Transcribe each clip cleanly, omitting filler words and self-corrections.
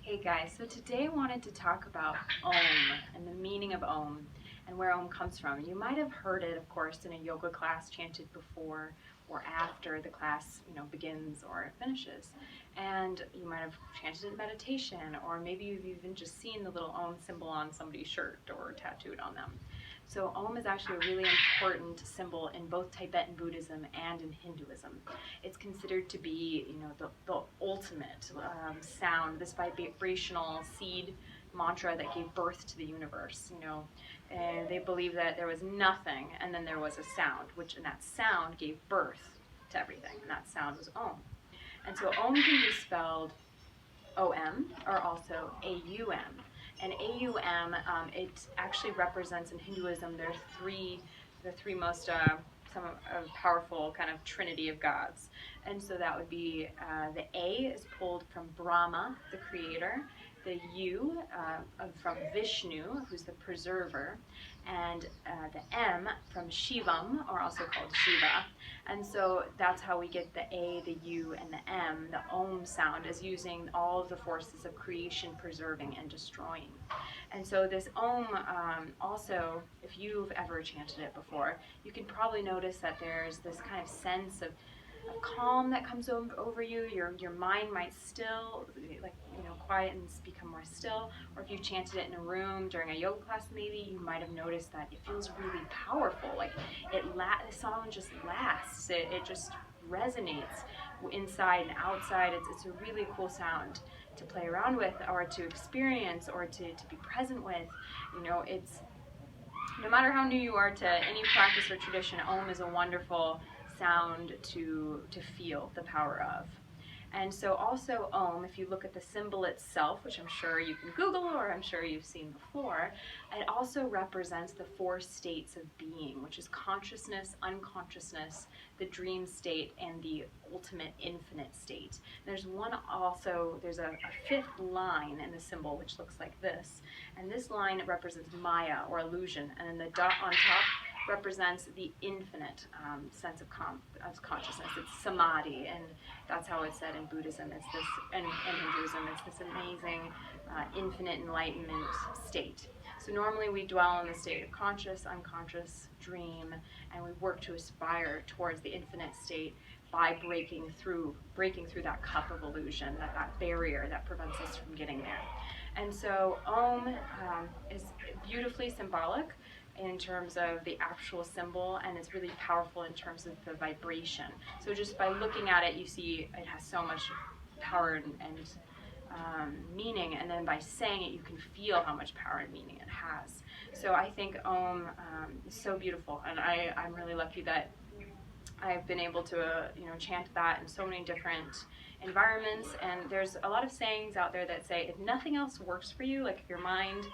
Hey guys, so today I wanted to talk about Om and the meaning of Om and where Om comes from. You might have heard it, of course, in a yoga class chanted before or after the class, begins or finishes. And you might have chanted it in meditation, or maybe you've even just seen the little Om symbol on somebody's shirt or tattooed on them. So Om is actually a really important symbol in both Tibetan Buddhism and in Hinduism. It's considered to be, the ultimate sound, this vibrational seed mantra that gave birth to the universe. And they believe that there was nothing, and then there was a sound, and that sound gave birth to everything, and that sound was Om. And so Om can be spelled O-M or also A-U-M. And A-U-M, it actually represents in Hinduism the three most powerful kind of trinity of gods. And so that would be the A is pulled from Brahma, the creator, the U from Vishnu, who's the preserver, and the M from Shivam, or also called Shiva. And so that's how we get the A, the U, and the M. The Om sound is using all of the forces of creation, preserving, and destroying. And so this Om, also, if you've ever chanted it before, you can probably notice that there's this kind of sense of calm that comes over you. Your mind might still, quiet and become more still. Or if you chanted it in a room during a yoga class, maybe you might have noticed that it feels really powerful. Like the song just lasts. It just resonates inside and outside. It's a really cool sound to play around with, or to experience, or to be present with. It's no matter how new you are to any practice or tradition, Om is a wonderful sound to feel the power of. And so also Om, if you look at the symbol itself, which I'm sure you can Google or I'm sure you've seen before, it also represents the four states of being, which is consciousness, unconsciousness, the dream state, and the ultimate infinite state. There's a fifth line in the symbol which looks like this. And this line represents Maya, or illusion, and then the dot on top represents the infinite sense of consciousness. It's samadhi, and that's how it's said in Buddhism. It's this, and Hinduism, it's this amazing infinite enlightenment state. So normally we dwell in the state of conscious, unconscious, dream, and we work to aspire towards the infinite state by breaking through that cup of illusion, that barrier that prevents us from getting there. And so Om is beautifully symbolic in terms of the actual symbol, and it's really powerful in terms of the vibration. So just by looking at it, you see it has so much power and meaning, and then by saying it, you can feel how much power and meaning it has. So I think Om is so beautiful, and I'm really lucky that I've been able to chant that in so many different environments. And there's a lot of sayings out there that say if nothing else works for you, like if your mind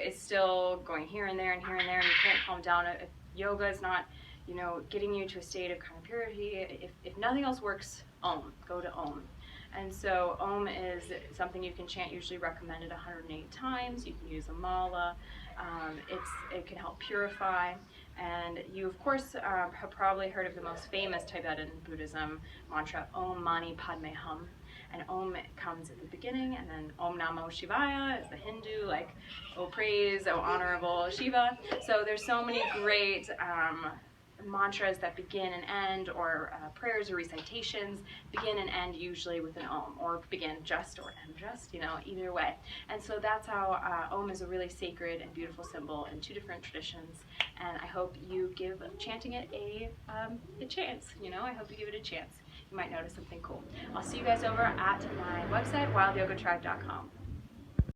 is still going here and there and here and there, and you can't calm down, if yoga is not getting you to a state of kind of purity, if nothing else works, Om, go to Om. And so Om is something you can chant, usually recommended 108 times. You can use a mala. It can help purify. And you, of course, have probably heard of the most famous Tibetan Buddhism mantra, Om Mani Padme Hum. And Om comes at the beginning, and then Om Namo Shivaya is the Hindu, like, oh praise, oh honorable Shiva. So there's so many great mantras that begin and end, or prayers or recitations begin and end usually with an Om, or begin just or end just, either way. And so that's how Om is a really sacred and beautiful symbol in two different traditions, and I hope you give chanting it a chance. I hope you give it a chance. You might notice something cool. I'll see you guys over at my website, wildyogatribe.com.